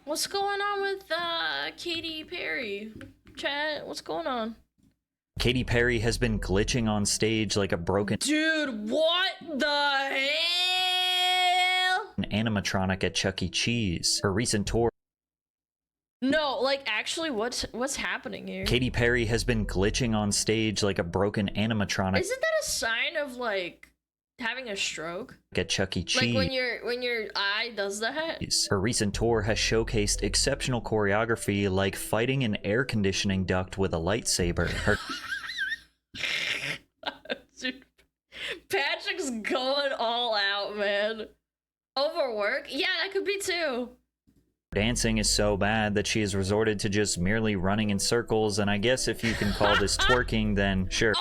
What's going on with Katy Perry? Chat, what's going on? Katy Perry has been glitching on stage like a broken Dude, what the hell? animatronic at Chuck E. Cheese. Her recent tour. No, like actually what's happening here? Katy Perry has been glitching on stage like a broken animatronic. Isn't that a sign of like having a stroke? At Chuck E. Cheese. Like when your eye does that? Her recent tour has showcased exceptional choreography like fighting an air conditioning duct with a lightsaber. Her Dude, Patrick's going all out, man. Overwork? Yeah, that could be too. Dancing is so bad that she has resorted to just merely running in circles, and I guess if you can call this twerking, then sure.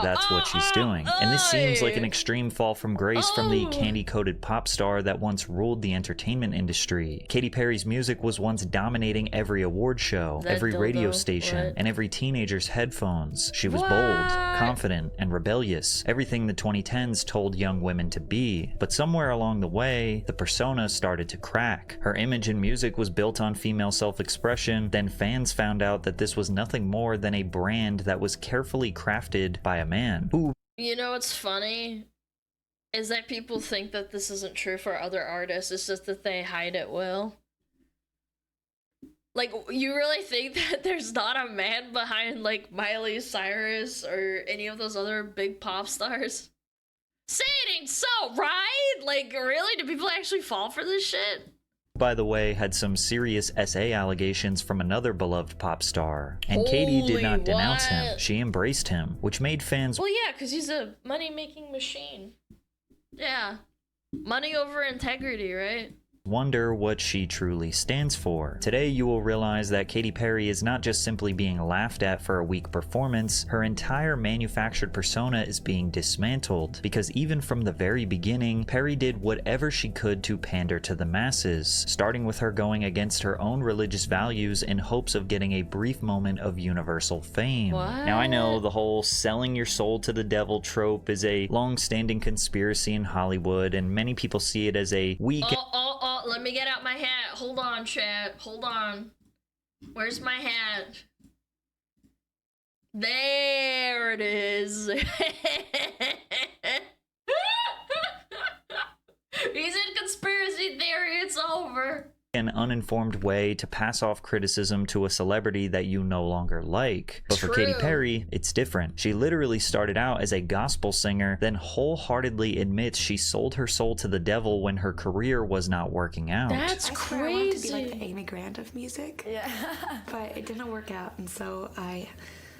That's what she's doing. And this seems like an extreme fall from grace from the candy-coated pop star that once ruled the entertainment industry. Katy Perry's music was once dominating every award show, every radio station, and every teenager's headphones. She was bold, confident, and rebellious. Everything the 2010s told young women to be. But somewhere along the way, the persona started to crack. Her image in music was built on female self-expression. Then fans found out that this was nothing more than a brand that was carefully crafted by a man who— You know what's funny is that people think that this isn't true for other artists. It's just that they hide it well. Like, you really think that there's not a man behind like Miley Cyrus or any of those other big pop stars? Say it ain't so, right? Like, really? Do people actually fall for this shit? by the way, had some serious SA allegations from another beloved pop star. And Katy did not denounce him. She embraced him, which made fans— Well, yeah, because he's a money-making machine. Yeah. Money over integrity, right? wonder what she truly stands for. Today you will realize that Katy Perry is not just simply being laughed at for a weak performance, her entire manufactured persona is being dismantled, because even from the very beginning, Perry did whatever she could to pander to the masses, starting with her going against her own religious values in hopes of getting a brief moment of universal fame. What? Now I know the whole selling your soul to the devil trope is a long-standing conspiracy in Hollywood, and many people see it as a weak— let me get out my hat. Hold on, chat. Hold on. Where's my hat? There it is. He's in conspiracy theory. It's over. An uninformed way to pass off criticism to a celebrity that you no longer like. But for Katy Perry, it's different. She literally started out as a gospel singer, then wholeheartedly admits she sold her soul to the devil when her career was not working out. That's crazy. I wanted to be like the Amy Grant of music, but it didn't work out, and so I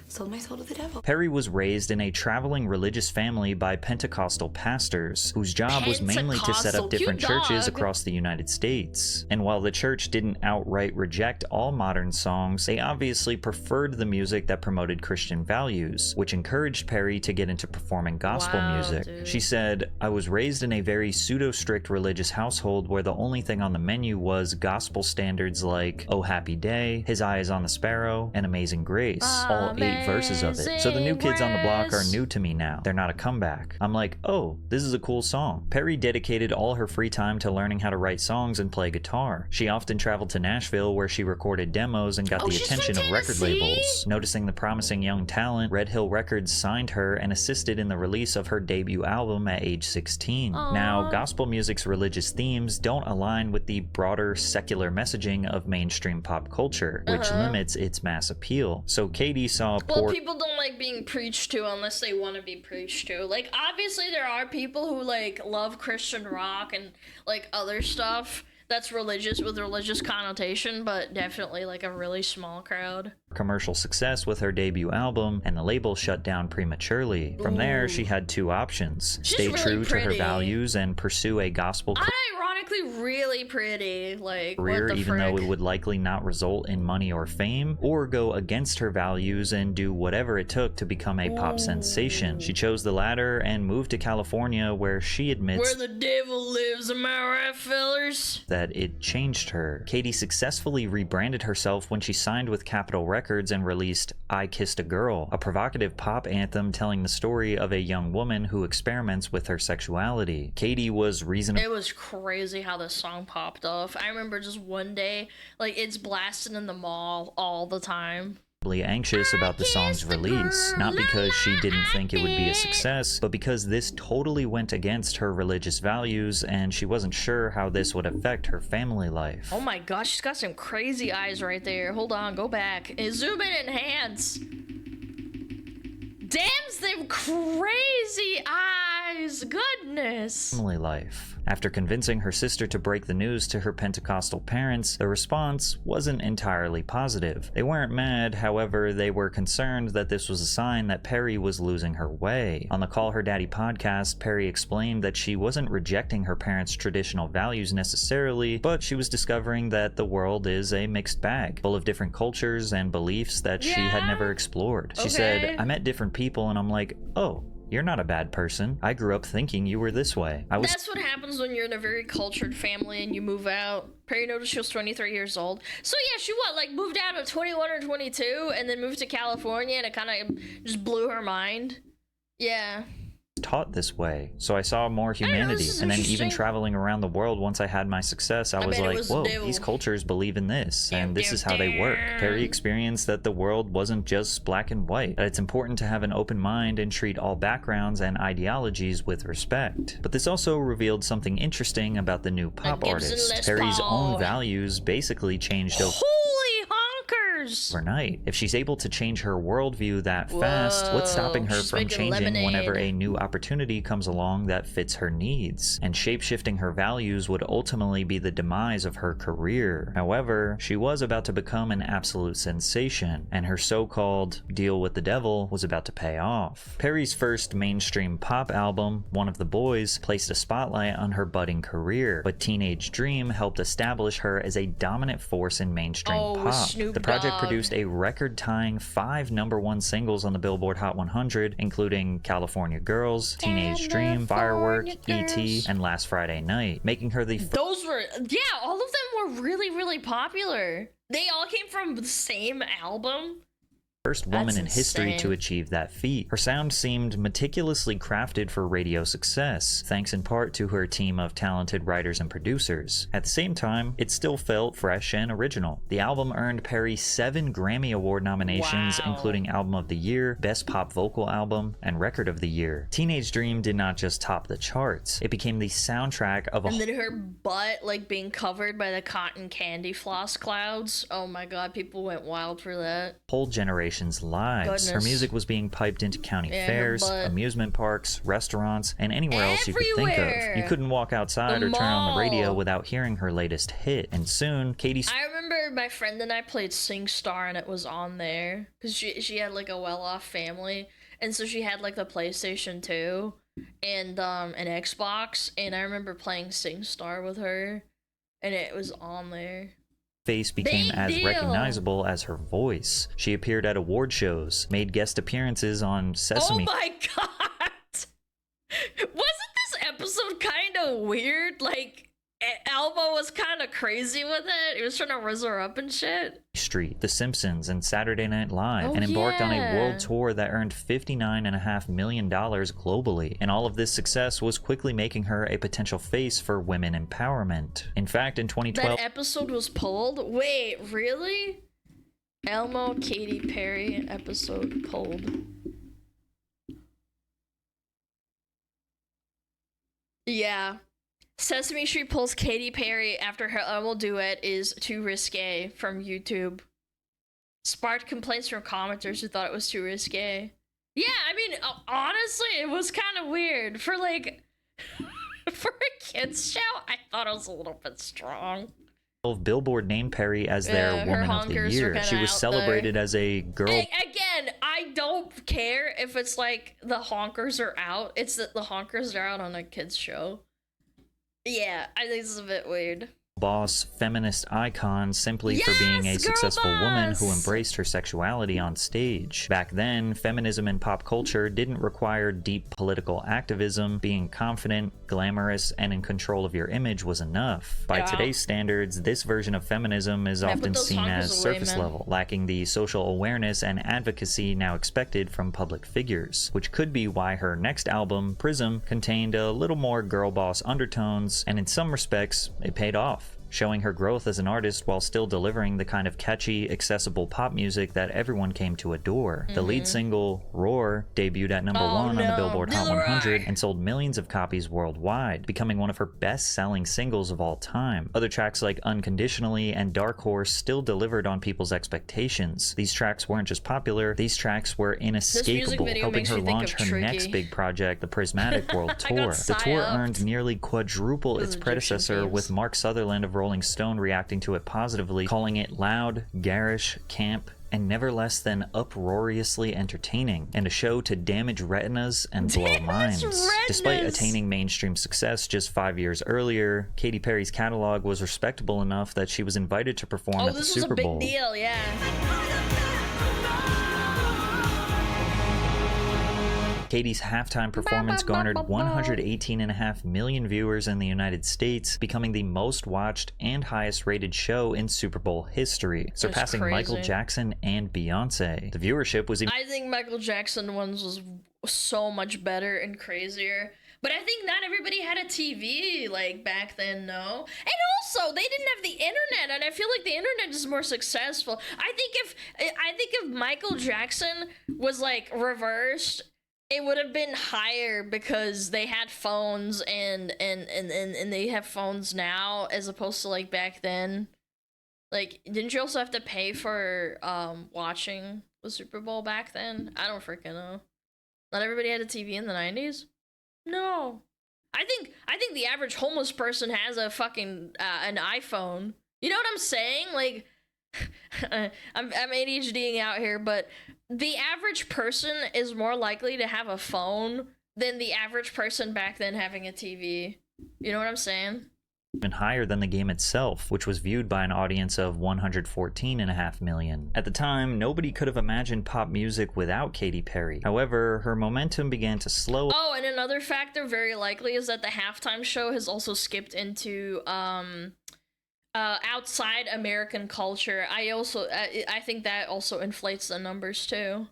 sold my soul to the devil. Perry was raised in a traveling religious family by Pentecostal pastors, whose job was mainly to set up different churches across the United States. And while the church didn't outright reject all modern songs, they obviously preferred the music that promoted Christian values, which encouraged Perry to get into performing gospel music. Dude. She said, "I was raised in a very pseudo-strict religious household where the only thing on the menu was gospel standards like Oh Happy Day, His Eye is on the Sparrow, and Amazing Grace, all 8 verses of it. So the new kids on the block are new to me now. They're not a comeback." I'm like, oh, this is a cool song. Perry dedicated all her free time to learning how to write songs and play guitar. She often traveled to Nashville where she recorded demos and got the attention of record labels. Noticing the promising young talent, Red Hill Records signed her and assisted in the release of her debut album at age 16. Now, gospel music's religious themes don't align with the broader secular messaging of mainstream pop culture, which limits its mass appeal. So Katy saw Well, people don't like being preached to unless they want to be preached to. Like, obviously there are people who, like, love Christian rock and, like, other stuff that's religious with religious connotation, but definitely, like, a really small crowd. Commercial success with her debut album, and the label shut down prematurely. From there, she had 2 options. Stay really true to her pretty. values and pursue a gospel Unironically, ironically really pretty. Like, career, what the even frick? though it would likely not result in money or fame, or go against her values and do whatever it took to become a pop sensation. She chose the latter and moved to California, where she admits Where the devil lives, am I right, fellers? that it changed her. Katy successfully rebranded herself when she signed with Capitol Records and released I Kissed a Girl, a provocative pop anthem telling the story of a young woman who experiments with her sexuality. Katy was reasonably It was crazy how this song popped off. I remember just one day, like, it's blasting in the mall all the time. anxious about the song's release, not because she didn't think it would be a success, but because this totally went against her religious values and she wasn't sure how this would affect her family life. Oh my gosh, she's got some crazy eyes right there. Hold on, go back. And zoom in, enhance. Damn, them crazy eyes. Goodness. Family life. After convincing her sister to break the news to her Pentecostal parents, the response wasn't entirely positive. They weren't mad, however, they were concerned that this was a sign that Perry was losing her way. On the Call Her Daddy podcast, Perry explained that she wasn't rejecting her parents' traditional values necessarily, but she was discovering that the world is a mixed bag, full of different cultures and beliefs that she had never explored. She said, "I met different people and I'm like, oh, you're not a bad person. I grew up thinking you were this way." That's what happens when you're in a very cultured family and you move out. Perry noticed she was 23 years old. So yeah, she moved out at 21 or 22 and then moved to California, and it kind of just blew her mind. Yeah. Taught this way, so I saw more humanity. And then even traveling around the world, once I had my success, I was like, whoa, these cultures believe in this, and this is how they work. Perry experienced that the world wasn't just black and white, that it's important to have an open mind and treat all backgrounds and ideologies with respect. But this also revealed something interesting about the new pop artist. Perry's own values basically changed over overnight. If she's able to change her worldview that fast, what's stopping her from changing whenever a new opportunity comes along that fits her needs? And shape-shifting her values would ultimately be the demise of her career. However, she was about to become an absolute sensation, and her so-called deal with the devil was about to pay off. Perry's first mainstream pop album, One of the Boys, placed a spotlight on her budding career, but Teenage Dream helped establish her as a dominant force in mainstream pop. The project produced a record-tying 5 #1 singles on the Billboard Hot 100, including California Girls, Teenage Dream, Firework, E.T., and Last Friday Night, making her the all of them were really, really popular. They all came from the same album. first woman in history to achieve that feat. Her sound seemed meticulously crafted for radio success, thanks in part to her team of talented writers and producers. At the same time, it still felt fresh and original. The album earned Perry 7 Grammy Award nominations, including Album of the Year, Best Pop Vocal Album, and Record of the Year. Teenage Dream did not just top the charts, it became the soundtrack of And then her butt, like, being covered by the cotton candy floss clouds. Oh my god, people went wild for that. whole generation's lives. Her music was being piped into county fairs, amusement parks, restaurants, and anywhere else you could think of. You couldn't walk outside or turn on the radio without hearing her latest hit. And soon, Katy... I remember my friend and I played SingStar, and it was on there because she had like a well-off family, and so she had like the PlayStation 2 and an Xbox, and I remember playing SingStar with her, and it was on there. Face became as recognizable as her voice. She appeared at award shows, made guest appearances on Sesame... Oh my god! Wasn't this episode kind of weird? Like, Elmo was kind of crazy with it. He was trying to rizz her up and shit. Street, The Simpsons, and Saturday Night Live, and embarked on a world tour that earned $59.5 million globally. And all of this success was quickly making her a potential face for women empowerment. In fact, in 2012... That episode was pulled? Wait, really? Elmo, Katy Perry episode pulled. Yeah. Sesame Street pulls Katy Perry after her Elmo duet is too risque from YouTube. Sparked complaints from commenters who thought it was too risque. Yeah, I mean, honestly, it was kind of weird. For, like, for a kid's show, I thought it was a little bit strong. Billboard named Perry as their Woman of the Year. She was celebrated as a girl... Again, I don't care if it's like the honkers are out. It's that the honkers are out on a kid's show. Yeah, I think this is a bit weird. Boss feminist icon simply for being a Yes, successful girl woman who boss! embraced her sexuality on stage. Back then, feminism in pop culture didn't require deep political activism. Being confident, glamorous, and in control of your image was enough. By Yeah. today's standards, this version of feminism is Man, put often those seen honkers as away, surface man. level, lacking the social awareness and advocacy now expected from public figures, which could be why her next album, Prism, contained a little more girl boss undertones, and in some respects, it paid off, showing her growth as an artist while still delivering the kind of catchy, accessible pop music that everyone came to adore. The lead single, Roar, debuted at number 1 on the Billboard Hot 100 and sold millions of copies worldwide, becoming one of her best-selling singles of all time. Other tracks like Unconditionally and Dark Horse still delivered on people's expectations. These tracks weren't just popular, these tracks were inescapable, video helping makes her me think launch of her Tricky. next big project, the Prismatic World I Tour. got The tour psyoped. earned nearly quadruple its Egyptian predecessor, themes. with Mark Sutherland of Rolling Stone reacting to it positively, calling it loud, garish, camp, and never less than uproariously entertaining, and a show to damage retinas and blow Damage minds. Despite retinas! attaining mainstream success just 5 years earlier, Katy Perry's catalog was respectable enough that she was invited to perform Oh, at the this was Super a big Bowl. deal, yeah. Katy's halftime performance garnered 118.5 million viewers in the United States, becoming the most watched and highest rated show in Super Bowl history, surpassing Michael crazy. Jackson and Beyonce. The viewership was even I think Michael Jackson ones was so much better and crazier. But I think not everybody had a TV like back then, no. And also, they didn't have the internet, and I feel like the internet is more successful. I think if Michael Jackson was like reversed, it would have been higher because they had phones and they have phones now as opposed to like back then. Like, didn't you also have to pay for watching the Super Bowl back then? I don't freaking know. Not everybody had a TV in the 90s? No. I think the average homeless person has a fucking an iPhone. You know what I'm saying? Like I'm ADHDing out here, but the average person is more likely to have a phone than the average person back then having a TV. You know what I'm saying? higher than the game itself, which was viewed by an audience of 114.5 million. At the time, nobody could have imagined pop music without Katy Perry. However, her momentum began to slow. Oh, and another factor very likely is that the halftime show has also skipped into outside American culture. I think that also inflates the numbers too.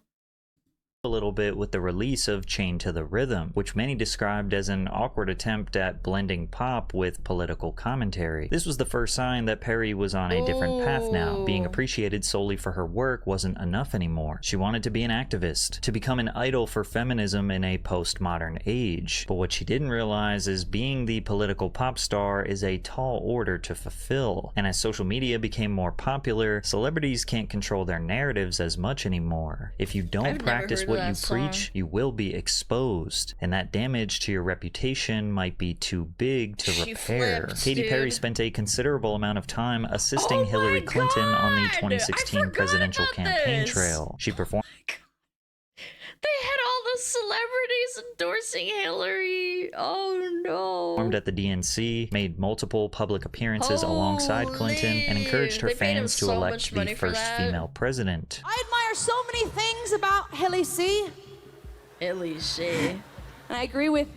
A little bit with the release of Chained to the Rhythm, which many described as an awkward attempt at blending pop with political commentary. This was the first sign that Perry was on a different path now. Being appreciated solely for her work wasn't enough anymore. She wanted to be an activist, to become an idol for feminism in a postmodern age. But what she didn't realize is being the political pop star is a tall order to fulfill. And as social media became more popular, celebrities can't control their narratives as much anymore. If you don't practice what you preach, you will be exposed, and that damage to your reputation might be too big to repair. Katy Perry spent a considerable amount of time assisting Hillary Clinton on the 2016 presidential campaign trail. She performed They had all the celebrities endorsing Hillary. Oh no. at the DNC, made multiple public appearances alongside Clinton, and encouraged her They paid him fans to so elect much the money for first that. female president. I admire so many things about Hilly C, Hillary. and I agree with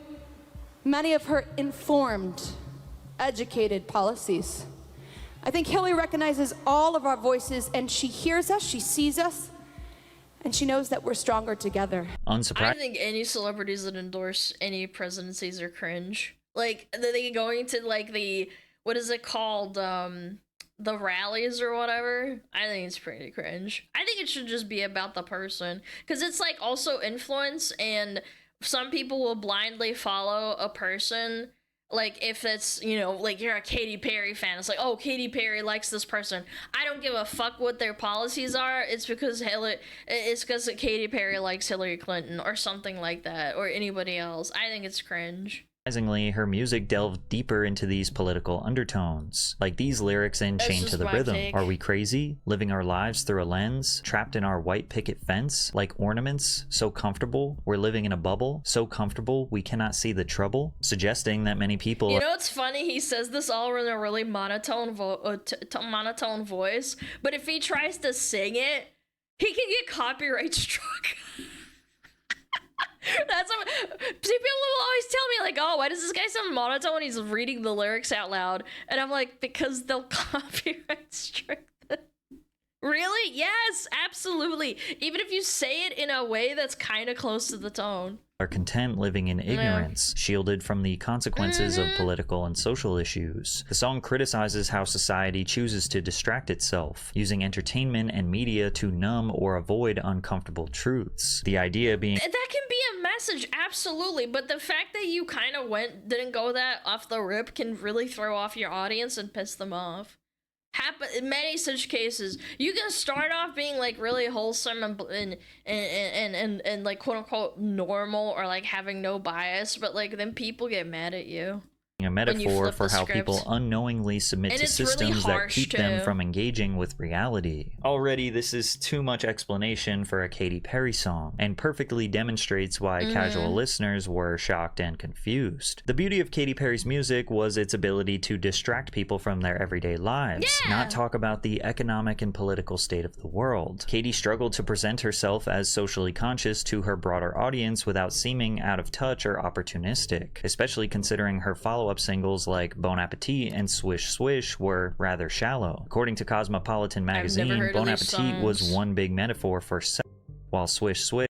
many of her informed, educated policies. I think Hillary recognizes all of our voices, and she hears us, she sees us, and she knows that we're stronger together. I Unsurprisingly, think any celebrities that endorse any presidencies are cringe. Like, they going to like the, what is it called, the rallies or whatever. I think it's pretty cringe. I think it should just be about the person, because it's like also influence, and some people will blindly follow a person. Like, if it's, you know, like you're a Katy Perry fan, it's like, oh, Katy Perry likes this person. I don't give a fuck what their policies are. It's because Katy Perry likes Hillary Clinton or something like that, or anybody else. I think it's cringe. Surprisingly, her music delved deeper into these political undertones, like these lyrics in That's Chained just to the my Rhythm. take. Are we crazy? Living our lives through a lens? Trapped in our white picket fence? Like ornaments? So comfortable? We're living in a bubble? So comfortable we cannot see the trouble? Suggesting that many people You know what's funny? He says this all in a really monotone voice, but if he tries to sing it, he can get copyright struck. That's what people will always tell me, like, oh, why does this guy sound monotone when he's reading the lyrics out loud? And I'm like, because they'll copyright strike them. Really? Yes, absolutely. Even if you say it in a way that's kind of close to the tone. are content living in ignorance, shielded from the consequences of political and social issues. The song criticizes how society chooses to distract itself, using entertainment and media to numb or avoid uncomfortable truths. The idea being That can be a message, absolutely, but the fact that you kind of didn't go that off the rip can really throw off your audience and piss them off. Happen in many such cases. You can start off being like really wholesome and like quote unquote normal or like having no bias, but like then people get mad at you. a metaphor flip for the how script. people unknowingly submit And to it's really systems that harsh, keep them too. from engaging with reality. Already, this is too much explanation for a Katy Perry song, and perfectly demonstrates why casual listeners were shocked and confused. The beauty of Katy Perry's music was its ability to distract people from their everyday lives, not talk about the economic and political state of the world. Katy struggled to present herself as socially conscious to her broader audience without seeming out of touch or opportunistic, especially considering her follow-up singles like Bon Appetit and Swish Swish were rather shallow. According to Cosmopolitan magazine, heard of Bon these Appetit was songs. one big metaphor for sex, while Swish Swish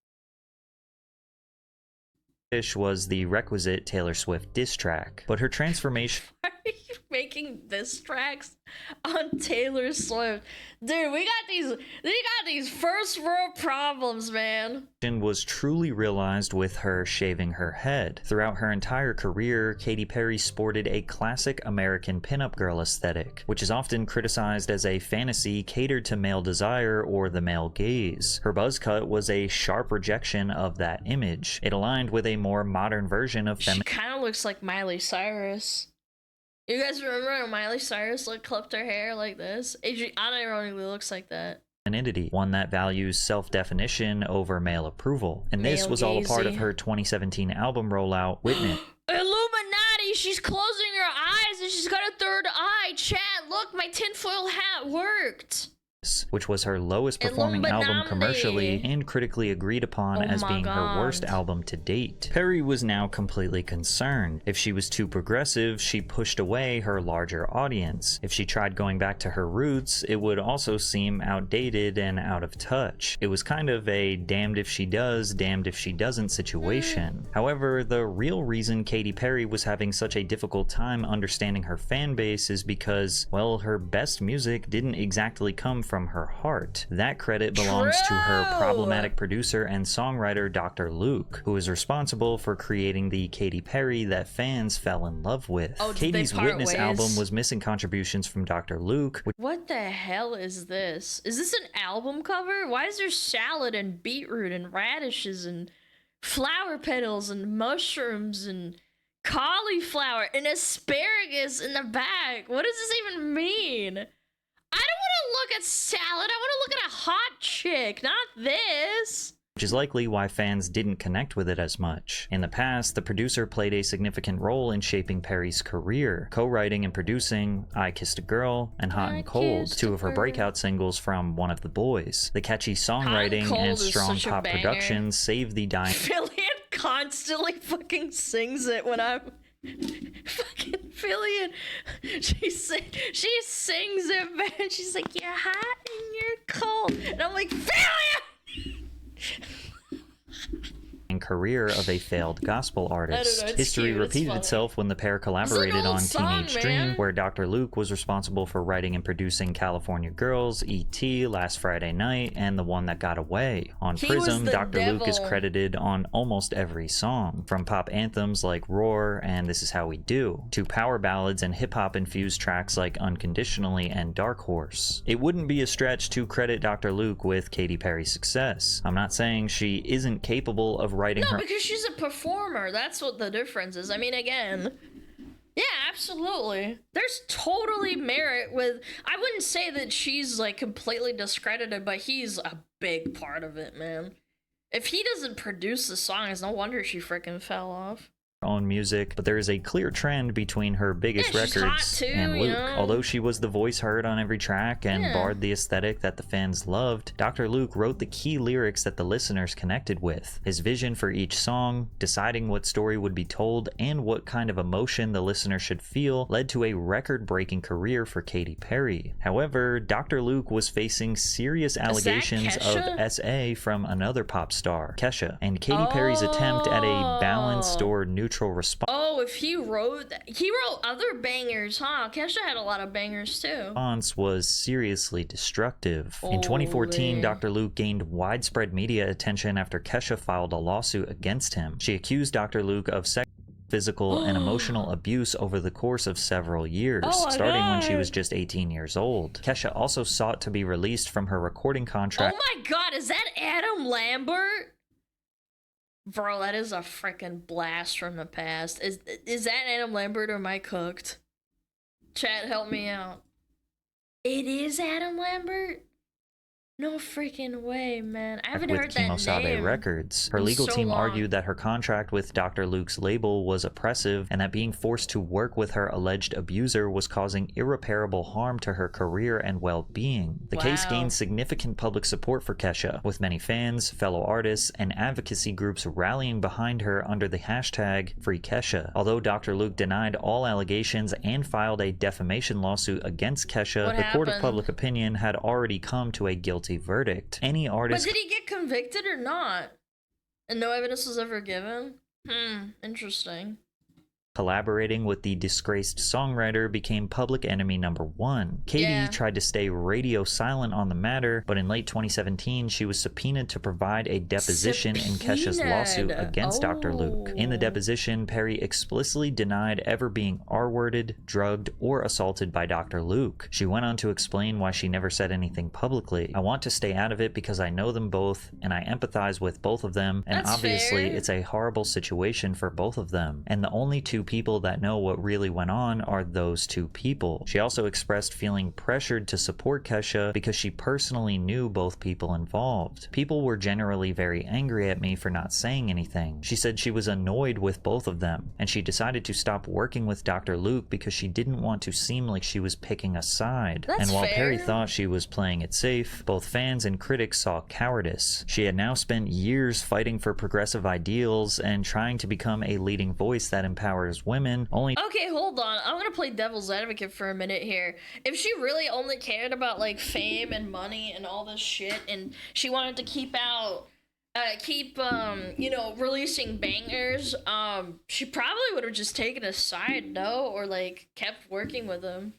was the requisite Taylor Swift diss track. But her transformation Why are you making diss tracks on Taylor Swift? Dude, we got these first world problems, man. was truly realized with her shaving her head. Throughout her entire career, Katy Perry sported a classic American pinup girl aesthetic, which is often criticized as a fantasy catered to male desire or the male gaze. Her buzz cut was a sharp rejection of that image. It aligned with a more modern version of She kind of looks like Miley Cyrus. You guys remember when Miley Cyrus clipped her hair like this? Adriana ironically looks like that. femininity, one that values self-definition over male approval. And this was all a part of Male-gazy. her 2017 album rollout, Witness. Illuminati! She's closing her eyes and she's got a third eye. Chat, look, my tinfoil hat worked. which was her lowest performing album Illuminati. commercially and critically agreed upon Oh as my being God. her worst album to date. Perry was now completely concerned. If she was too progressive, she pushed away her larger audience. If she tried going back to her roots, it would also seem outdated and out of touch. It was kind of a damned if she does, damned if she doesn't situation. However, the real reason Katy Perry was having such a difficult time understanding her fan base is because, well, her best music didn't exactly come from her heart. That credit belongs to her True. problematic producer and songwriter Dr. Luke, who is responsible for creating the Katy Perry that fans fell in love with. Oh, did they Katy's part Witness ways? album was missing contributions from Dr. Luke, which What the hell is this? Is this an album cover? Why is there salad and beetroot and radishes and flower petals and mushrooms and cauliflower and asparagus in the back? What does this even mean? I don't want to look at salad. I want to look at a hot chick, not this. is likely why fans didn't connect with it as much. In the past, the producer played a significant role in shaping Perry's career, co-writing and producing I Kissed a Girl and Hot I and Cold, Kissed two a of her Girl. breakout singles from One of the Boys. The catchy songwriting Cold and is strong such a pop banger. production saved the dying Fillion constantly fucking sings it when I'm fucking Fillion. She sings it, man. She's like, you're hot and you're cold, and I'm like, Fillion. career of a failed gospel artist. it's History cute, it's repeated funny. itself when the pair collaborated old on song, Teenage man. Dream, where Dr. Luke was responsible for writing and producing California Girls, E.T., Last Friday Night, and The One That Got Away. On He was Prism, the Dr. Luke is devil. credited on almost every song, from pop anthems like Roar and This Is How We Do, to power ballads and hip-hop infused tracks like Unconditionally and Dark Horse. It wouldn't be a stretch to credit Dr. Luke with Katy Perry's success. I'm not saying she isn't capable of writing writing No, her because she's a performer. That's what the difference is. I mean, again, yeah, absolutely. There's totally merit with. I wouldn't say that she's like completely discredited, but he's a big part of it, man. If he doesn't produce the songs, no wonder she freaking fell off. own music, but there is a clear trend between her biggest Yeah, she's hot records too, and you Luke. know? Although she was the voice heard on every track and Yeah. barred the aesthetic that the fans loved, Dr. Luke wrote the key lyrics that the listeners connected with. His vision for each song, deciding what story would be told, and what kind of emotion the listener should feel led to a record-breaking career for Katy Perry. However, Dr. Luke was facing serious allegations of Kesha? SA from another pop star, Kesha, and Katy Perry's attempt at a balanced or neutral response Oh, if he wrote other bangers, huh? Kesha had a lot of bangers too. was seriously destructive. In 2014, Holy. Dr. Luke gained widespread media attention after Kesha filed a lawsuit against him. She accused Dr. Luke of physical and emotional abuse over the course of several years, Oh my starting when she God. was just 18 years old. Kesha also sought to be released from her recording contract. Oh my god, is that Adam Lambert? Bro, that is a freaking blast from the past. Is that Adam Lambert or am I cooked? Chat, help me out. It is Adam Lambert? No freaking way, man. I haven't with heard that Kimosabe name. Records. Her in legal so team long. argued that her contract with Dr. Luke's label was oppressive and that being forced to work with her alleged abuser was causing irreparable harm to her career and well-being. The case Wow. gained significant public support for Kesha, with many fans, fellow artists, and advocacy groups rallying behind her under the hashtag #FreeKesha. Although Dr. Luke denied all allegations and filed a defamation lawsuit against Kesha, What the court of happened? public opinion had already come to a guilty verdict. Any But artist did he get convicted or not? And no evidence was ever given? Interesting. collaborating with the disgraced songwriter became public enemy #1. Katy Yeah. tried to stay radio silent on the matter, but in late 2017, she was subpoenaed to provide a deposition in Kesha's lawsuit Subpoenaed. against Dr. Luke. In the Oh. deposition, Perry explicitly denied ever being R-worded, drugged, or assaulted by Dr. Luke. She went on to explain why she never said anything publicly. I want to stay out of it because I know them both, and I empathize with both of them, and That's obviously fair. it's a horrible situation for both of them. And the only two people that know what really went on are those two people. She also expressed feeling pressured to support Kesha because she personally knew both people involved. People were generally very angry at me for not saying anything. She said she was annoyed with both of them, and she decided to stop working with Dr. Luke because she didn't want to seem like she was picking a side. That's And while Perry fair. thought she was playing it safe, both fans and critics saw cowardice. She had now spent years fighting for progressive ideals and trying to become a leading voice that empowers women, only Okay, hold on. I'm gonna play devil's advocate for a minute here. If she really only cared about like fame and money and all this shit, and she wanted to keep releasing bangers, she probably would have just taken a side, no, or like kept working with them.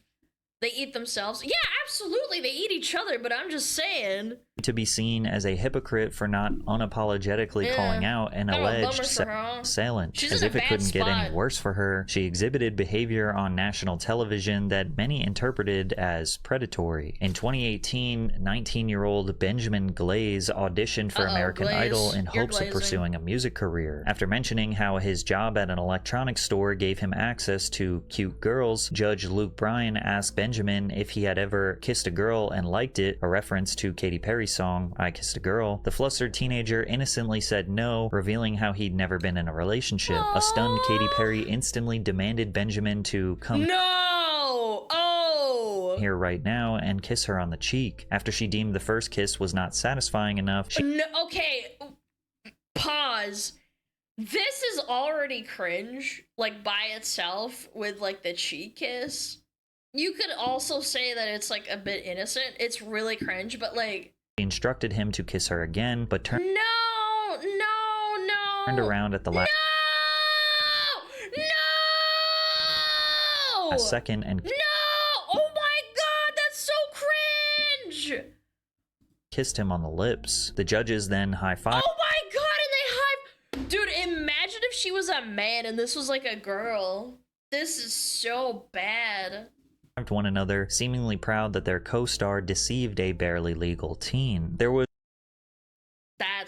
They eat themselves. Yeah, absolutely, they eat each other. But I'm just saying. to be seen as a hypocrite for not unapologetically Yeah. calling out an Kind of a bummer alleged for her, huh? assailant. She's As in a if it bad couldn't get any spot. worse for her, she exhibited behavior on national television that many interpreted as predatory. In 2018, 19-year-old Benjamin Glaze auditioned for Uh-oh, American Glaze, Idol in you're hopes of glazing. pursuing a music career. After mentioning how his job at an electronics store gave him access to cute girls, Judge Luke Bryan asked Benjamin if he had ever kissed a girl and liked it, a reference to Katy Perry's song I Kissed a Girl. The flustered teenager innocently said no, revealing how he'd never been in a relationship. A stunned Katy Perry instantly demanded Benjamin to come No! Oh! here right now and kiss her on the cheek. After she deemed the first kiss was not satisfying enough, she No, okay, pause. This is already cringe, like by itself, with like the cheek kiss. You could also say that it's like a bit innocent. It's really cringe, but like, instructed him to kiss her again, but turned no. around at the last No! second and No! Oh my god, that's so cringe! kissed him on the lips. The judges then high-fived Oh my god, and they hype. Dude, imagine if she was a man and this was like a girl. This is so bad. one another, seemingly proud that their co-star deceived a barely legal teen. There was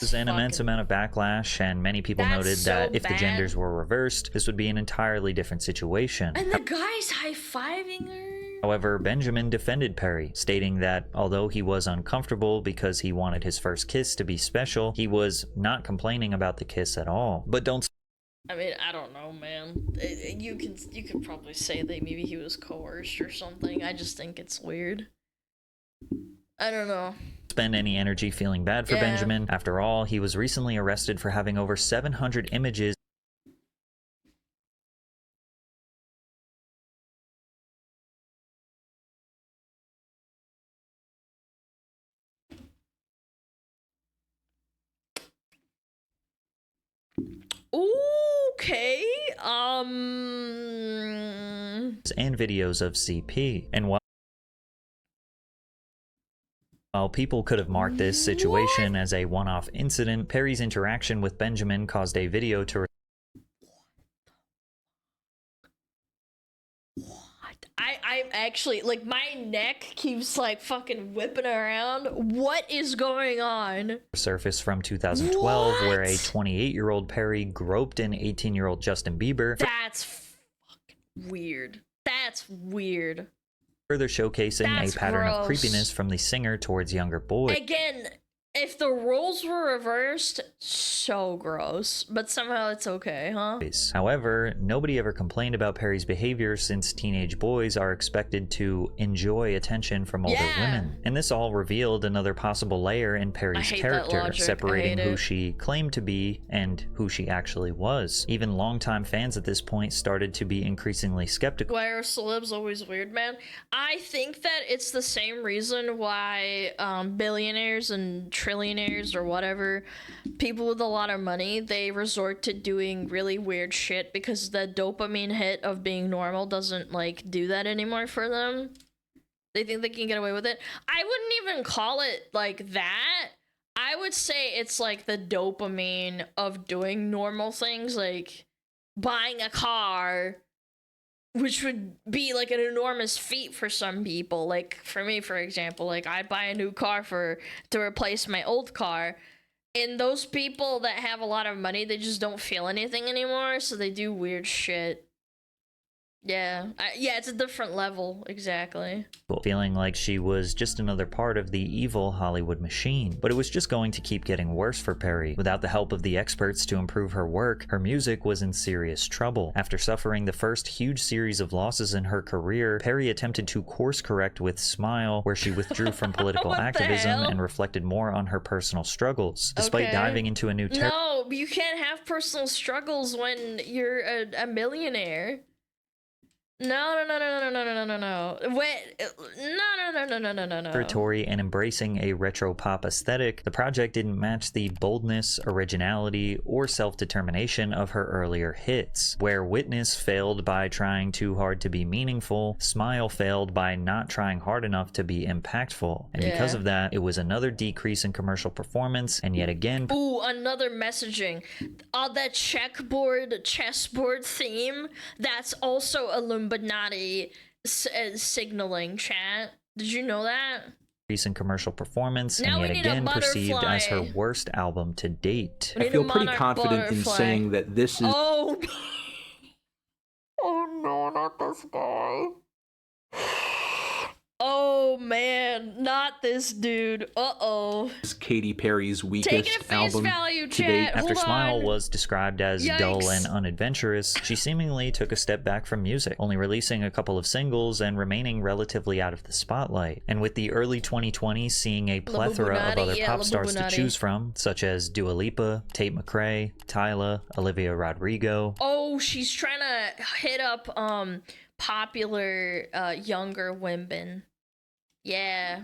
There's an immense amount of backlash, and many people noted that if the genders were reversed, this would be an entirely different situation. And the guy's high-fiving her. However, Benjamin defended Perry, stating that although he was uncomfortable because he wanted his first kiss to be special, he was not complaining about the kiss at all. But don't... I mean, I don't know, man. You could probably say that maybe he was coerced or something. I just think it's weird. I don't know. Spend any energy feeling bad for Benjamin. After all, he was recently arrested for having over 700 images. Okay. And videos of CP. And while people could have marked this situation as a one-off incident, Perry's interaction with Benjamin caused a video to... I'm actually, like, my neck keeps, like, fucking whipping around. What is going on? Surface from 2012, where a 28-year-old Perry groped an 18-year-old Justin Bieber. That's fucking weird. That's weird. Further showcasing a pattern of creepiness from the singer towards younger boys. Again, if the roles were reversed, so gross. But somehow it's okay, huh? However, nobody ever complained about Perry's behavior since teenage boys are expected to enjoy attention from older women. And this all revealed another possible layer in Perry's character, separating who she claimed to be and who she actually was. Even longtime fans at this point started to be increasingly skeptical. Why are celebs always weird, man? I think that it's the same reason why billionaires and trillionaires or whatever, people with a lot of money, they resort to doing really weird shit because the dopamine hit of being normal doesn't, like, do that anymore for them. They think they can get away with it. I wouldn't even call it like that. I would say it's like the dopamine of doing normal things, like buying a car, which would be like an enormous feat for some people. Like for me, for example, like I'd buy a new car to replace my old car. And those people that have a lot of money, they just don't feel anything anymore, so they do weird shit. Yeah, yeah, it's a different level, exactly. Feeling like she was just another part of the evil Hollywood machine. But it was just going to keep getting worse for Perry. Without the help of the experts to improve her work, her music was in serious trouble. After suffering the first huge series of losses in her career, Perry attempted to course correct with Smile, where she withdrew from political activism and reflected more on her personal struggles. Despite diving into a new No, you can't have personal struggles when you're a millionaire. No. Wait, no. Territory and embracing a retro pop aesthetic, the project didn't match the boldness, originality, or self-determination of her earlier hits. Where Witness failed by trying too hard to be meaningful, Smile failed by not trying hard enough to be impactful. And because of that, it was another decrease in commercial performance, and yet again... Ooh, another messaging. That chessboard theme, that's also Illuminati signaling, chat. Did you know that? In commercial performance, and yet again perceived as her worst album to date. I feel pretty confident in saying that this is... Oh no, not this guy. Oh man, not this dude. Katy Perry's weakest album value, to date. After Smile was described as dull and unadventurous, she seemingly took a step back from music, only releasing a couple of singles and remaining relatively out of the spotlight. And with the early 2020s seeing a plethora of other pop stars to choose from, such as Dua Lipa, Tate McRae, Tyla, Olivia Rodrigo. Oh, she's trying to hit up popular younger women. Yeah,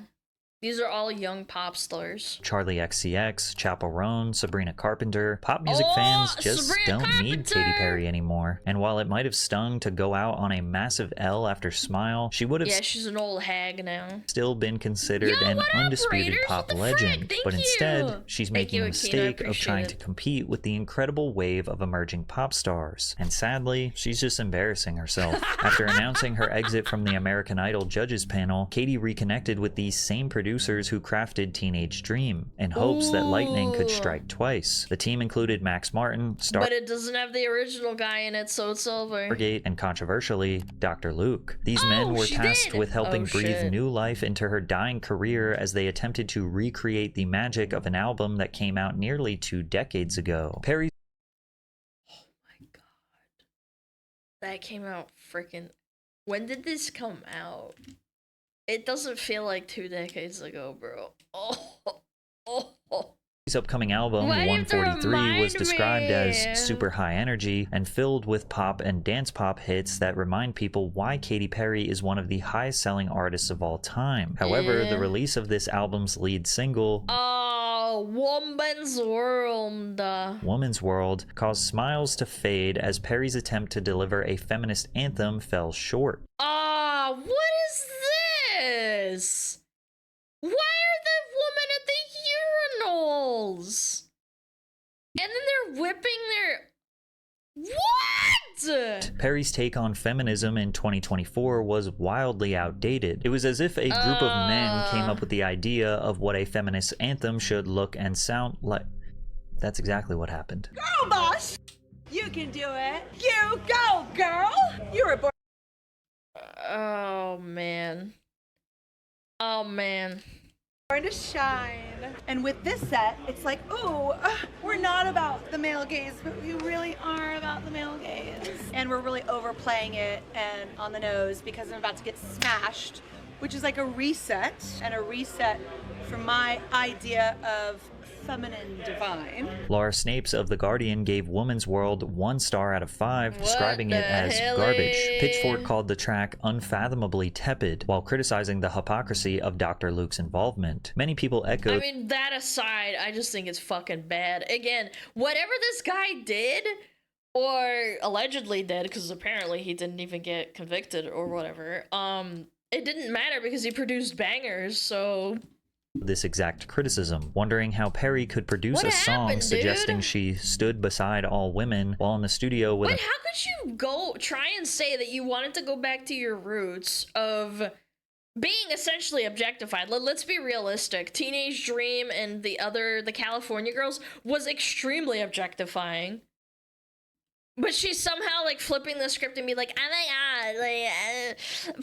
these are all young pop stars. Charlie XCX, Chappell Roan, Sabrina Carpenter. Pop music fans just don't need Katy Perry anymore. And while it might have stung to go out on a massive L after Smile, she would have she's an old hag now. Still been considered an undisputed pop legend. But instead, she's making the mistake of trying to compete with the incredible wave of emerging pop stars. And sadly, she's just embarrassing herself. After announcing her exit from the American Idol judges panel, Katy reconnected with the same producers producers who crafted Teenage Dream, in hopes that lightning could strike twice. The team included Max Martin, but it doesn't have the original guy in it, so it's over. Stargate, and controversially, Dr. Luke. These men were tasked with helping breathe new life into her dying career as they attempted to recreate the magic of an album that came out nearly 2 decades ago. Perry's That came out freaking... When did this come out? It doesn't feel like 2 decades ago, bro. upcoming album, 143, was described as super high energy and filled with pop and dance pop hits that remind people why Katy Perry is one of the highest selling artists of all time. However, the release of this album's lead single, Woman's World, caused smiles to fade as Perry's attempt to deliver a feminist anthem fell short. What is this? Why are the women at the urinals? And then they're whipping their... What? Perry's take on feminism in 2024 was wildly outdated. It was as if a group of men came up with the idea of what a feminist anthem should look and sound like. That's exactly what happened. Girl boss! You can do it! You go, girl! You were born... Oh, man. Oh, man. Born to shine. And with this set, it's like, ooh, we're not about the male gaze, but we really are about the male gaze. And we're really overplaying it and on the nose because I'm about to get smashed, which is like a reset, and a reset for my idea of feminine divine. Laura Snapes of The Guardian gave Woman's World 1 star out of 5, describing it as garbage. Pitchfork called the track unfathomably tepid, while criticizing the hypocrisy of Dr. Luke's involvement. Many people echoed... I mean, that aside, I just think it's fucking bad. Again, whatever this guy did, or allegedly did, because apparently he didn't even get convicted or whatever, it didn't matter because he produced bangers, so... this exact criticism, wondering how Perry could produce a song suggesting she stood beside all women while in the studio with... Wait, how could you try and say that you wanted to go back to your roots of being essentially objectified? Let's be realistic. Teenage Dream and the California Girls was extremely objectifying. But she's somehow, like, flipping the script and be like, oh my god, like,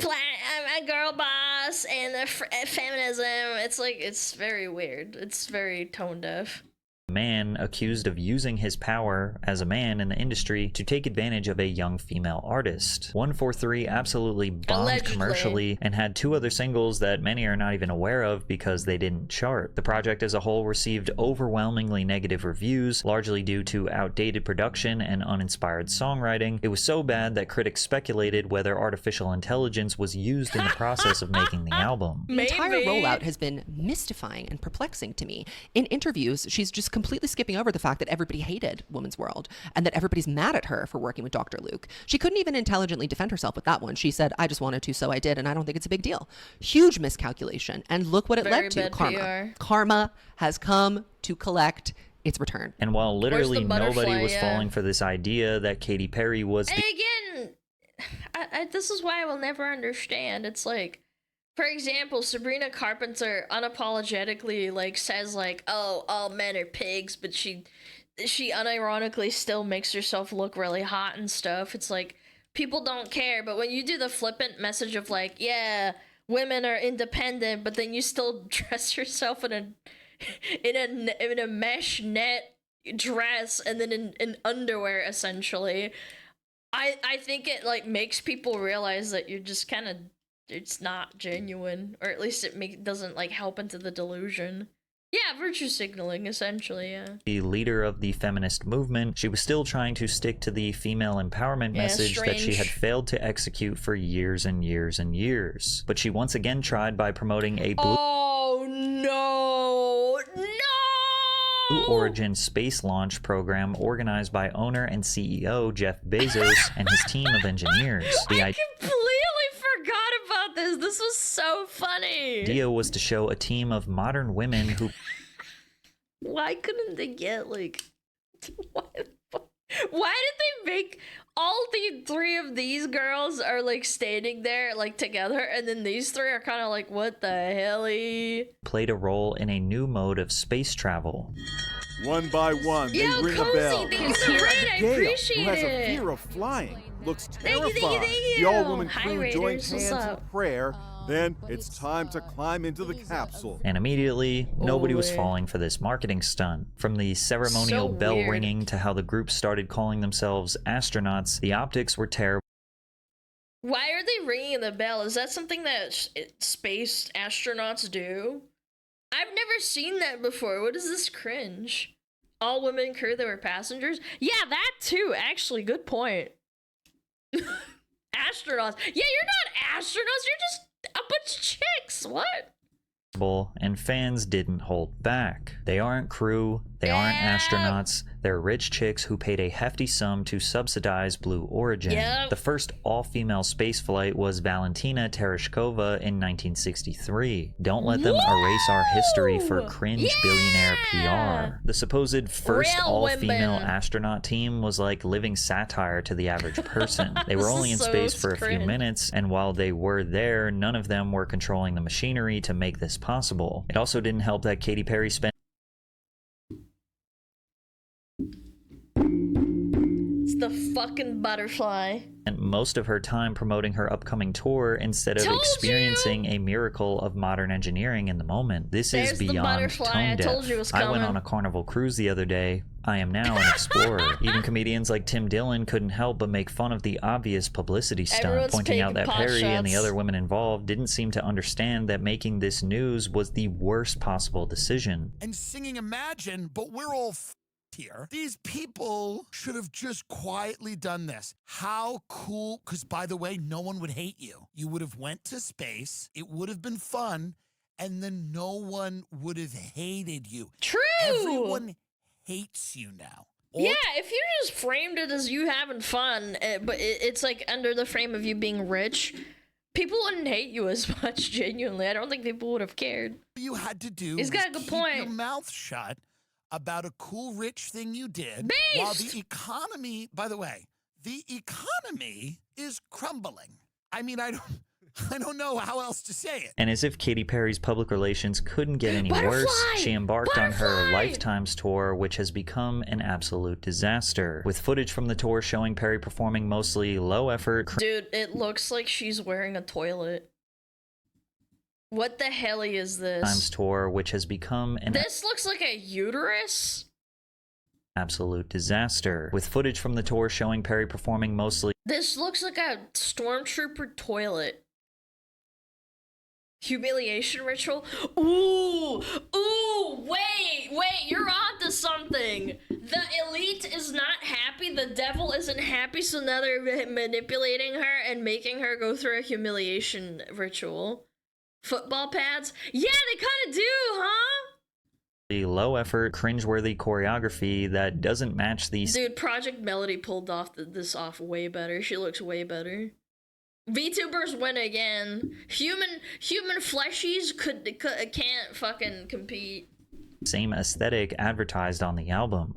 I'm a girl boss and feminism. It's like, it's very weird. It's very tone deaf. Man accused of using his power as a man in the industry to take advantage of a young female artist. 143 absolutely bombed commercially and had 2 other singles that many are not even aware of because they didn't chart. The project as a whole received overwhelmingly negative reviews, largely due to outdated production and uninspired songwriting. It was so bad that critics speculated whether artificial intelligence was used in the process of making the album. The entire rollout has been mystifying and perplexing to me. In interviews, she's just completely skipping over the fact that everybody hated Woman's World and that everybody's mad at her for working with Dr. Luke. She couldn't even intelligently defend herself with that one. She said, I just wanted to, so I did, and I don't think it's a big deal. Huge miscalculation. And look what it led to, karma. PR. Karma has come to collect its return. And while literally nobody was falling for this idea that Katy Perry was... And again, this is why I will never understand. It's like, for example, Sabrina Carpenter unapologetically, like, says, like, oh, all men are pigs, but she unironically still makes herself look really hot and stuff. It's like, people don't care, but when you do the flippant message of, like, yeah, women are independent, but then you still dress yourself in a mesh net dress and then in underwear, essentially, I think it, like, makes people realize that you're just kind of... it's not genuine, or at least it doesn't, like, help into the delusion. Yeah, virtue signaling, essentially, yeah. The leader of the feminist movement, she was still trying to stick to the female empowerment message that she had failed to execute for years and years and years. But she once again tried by promoting a Blue Origin space launch program organized by owner and CEO Jeff Bezos and his team of engineers. I completely forgot about this. This was so funny. The idea was to show a team of modern women who... Why couldn't they get, like... Why did they make all the three of these girls are like standing there like together, and then these three are kind of like, what the helly? Played a role in a new mode of space travel. One by one, they ring a bell. Thank you, Raid. I appreciate who has it. a fear of flying, looks terrified. Thank you. The all-woman Hi, crew Raiders. joins What's hands in up? prayer. Then it's time to climb into the capsule. And immediately, nobody was Ole. falling for this marketing stunt. From the ceremonial So bell weird. ringing to how the group started calling themselves astronauts, the optics were terrible. Why are they ringing the bell? Is that something that space astronauts do? I've never seen that before. What is this cringe? All women crew that were passengers? Yeah, that too. Actually, good point. Astronauts. Yeah, you're not astronauts. You're just a bunch of chicks. What? And fans didn't hold back. They aren't crew, they aren't astronauts, they're rich chicks who paid a hefty sum to subsidize Blue Origin. Yep. The first all-female spaceflight was Valentina Tereshkova in 1963. Don't let them erase our history for cringe billionaire PR. The supposed first Real all-female women. astronaut team was like living satire to the average person. They were This only in is so space for a few cringe. minutes, and while they were there, none of them were controlling the machinery to make this possible. It also didn't help that Katy Perry spent It's the fucking butterfly. most of her time promoting her upcoming tour instead of Told experiencing a miracle of modern engineering in the moment. This There's is the beyond butterfly. I tone deaf. told you it was I went coming. on a Carnival cruise the other day. I am now an explorer. Even comedians like Tim Dillon couldn't help but make fun of the obvious publicity stunt, Everyone's pointing out taking that pot Perry and the shots. other women involved didn't seem to understand that making this news was the worst possible decision. And singing Imagine, but we're all here. These people should have just quietly done this. How cool, because by the way, no one would hate you. You would have went to space, it would have been fun, and then no one would have hated you. True. Everyone hates you now. Yeah, if you just framed it as you having fun, but it's like under the frame of you being rich, people wouldn't hate you as much, genuinely. I don't think people would have cared. All you had to do He's got a was good keep point. your mouth shut about a cool rich thing you did. Based. While the economy, by the way, the economy is crumbling. I mean, I don't know how else to say it. And as if Katy Perry's public relations couldn't get any Butterfly! worse, she embarked on her Butterfly! Lifetimes tour, which has become an absolute disaster. With footage from the tour showing Perry performing mostly low-effort, Dude, it looks like she's wearing a toilet. What the hell is Times this? tour, which has become an This looks like a uterus? absolute disaster. With footage from the tour showing Perry performing mostly This looks like a stormtrooper toilet. Humiliation ritual? Ooh! Ooh! Wait! You're on to something! The elite is not happy, the devil isn't happy, so now they're manipulating her and making her go through a humiliation ritual. Football pads? Yeah, they kinda do, huh? low-effort, cringeworthy choreography that doesn't match the Dude, Project Melody pulled this off way better. She looks way better. VTubers win again. Human fleshies can't fucking compete. same aesthetic advertised on the album.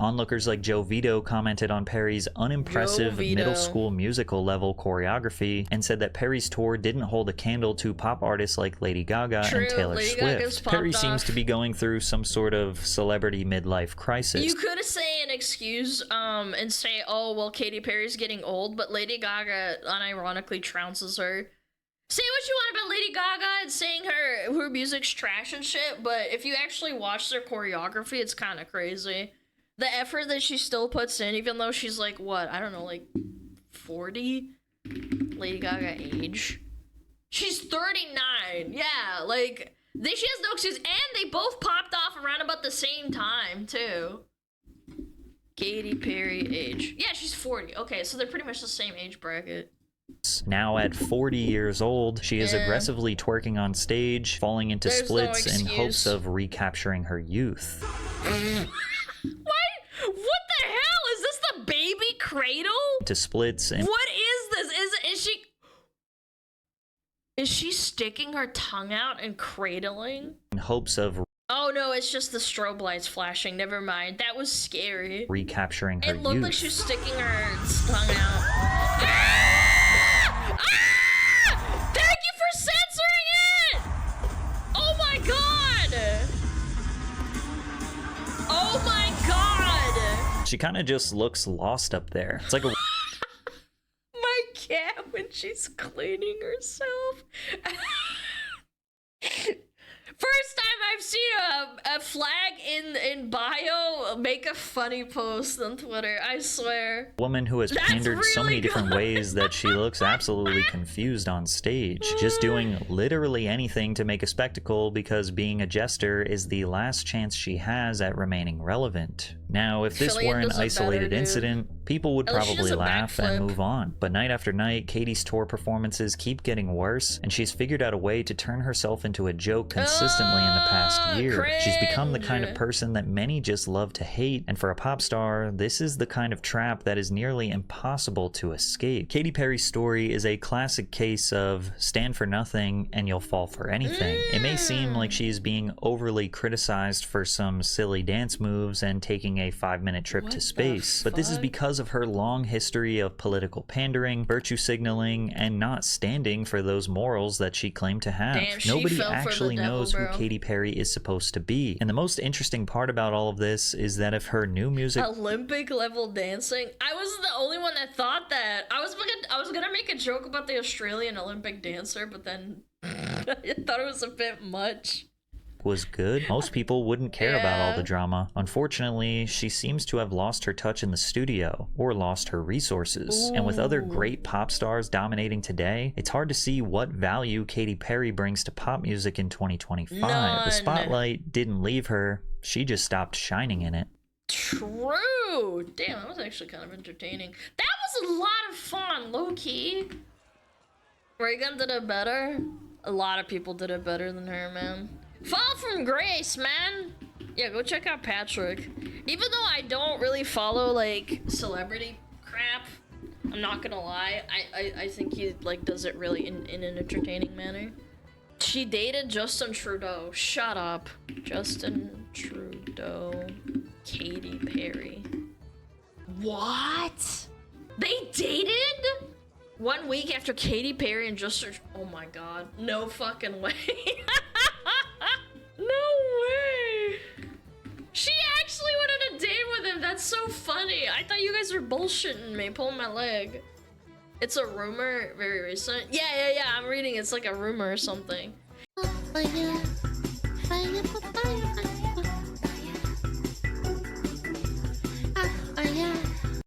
Onlookers like Joe Vito commented on Perry's unimpressive Joe Vito. middle school musical level choreography and said that Perry's tour didn't hold a candle to pop artists like Lady Gaga True, and Taylor Lady Gaga's Swift. popped Perry seems off. to be going through some sort of celebrity midlife crisis. You could say an excuse and say, oh, well, Katy Perry's getting old, but Lady Gaga unironically trounces her. Say what you want about Lady Gaga and saying her music's trash and shit, but if you actually watch their choreography, it's kind of crazy. The effort that she still puts in, even though she's like, what, I don't know, like 40? Lady Gaga age. She's 39, yeah, like, she has no excuse, and they both popped off around about the same time, too. Katy Perry age. Yeah, she's 40. Okay, so they're pretty much the same age bracket. Now at 40 years old, she is Yeah. aggressively twerking on stage, falling into There's no splits in excuse. hopes of recapturing her youth. What the hell? Is this the baby cradle? To splits and What is this? Is she sticking her tongue out and cradling? in hopes of Oh no, it's just the strobe lights flashing. Never mind. That was scary. Recapturing her It looked youth. like she was sticking her tongue out. Ah! Ah! Thank you for censoring it! Oh my god! Oh my god! She kind of just looks lost up there. It's like a My cat when she's cleaning herself. First time I've seen a flag in bio make a funny post on Twitter, I swear. woman who has pandered so many different ways that she looks absolutely confused on stage, just doing literally anything to make a spectacle because being a jester is the last chance she has at remaining relevant. Now, if this were an isolated incident, people would probably laugh and move on. But night after night, Katy's tour performances keep getting worse, and she's figured out a way to turn herself into a joke consistently in the past year. Cringe. She's become the kind of person that many just love to hate, and for a pop star, this is the kind of trap that is nearly impossible to escape. Katy Perry's story is a classic case of stand for nothing and you'll fall for anything. It may seem like she's being overly criticized for some silly dance moves and taking a 5-minute trip to space, but this is because of her long history of political pandering, virtue signaling, and not standing for those morals that she claimed to have. Damn, she Nobody fell for the actually devil, knows bro. who Katy Perry is supposed to be. And the most interesting part about all of this is that if her new music Olympic level dancing. I wasn't the only one that thought that. I was gonna make a joke about the Australian Olympic dancer, but then I thought it was a bit much. was good, most people wouldn't care about all the drama. Unfortunately, she seems to have lost her touch in the studio, or lost her resources. And with other great pop stars dominating today, it's hard to see what value Katy Perry brings to pop music in 2025. None. The spotlight didn't leave her, she just stopped shining in it. True. Damn, that was actually kind of entertaining. That was a lot of fun, low-key. Reagan did it better. A lot of people did it better than her, man. Fall from grace, man. Yeah, go check out Patrick. Even though I don't really follow like celebrity crap, I'm not gonna lie. I think he like does it really in an entertaining manner. She dated Justin Trudeau. Shut up. Justin Trudeau. Katy Perry. What? They dated? 1 week after Katy Perry and Justin. Oh my god. No fucking way. No way. She actually went on a date with him. That's so funny. I thought you guys were bullshitting me, pulling my leg. It's a rumor, very recent. Yeah. I'm reading. It's like a rumor or something.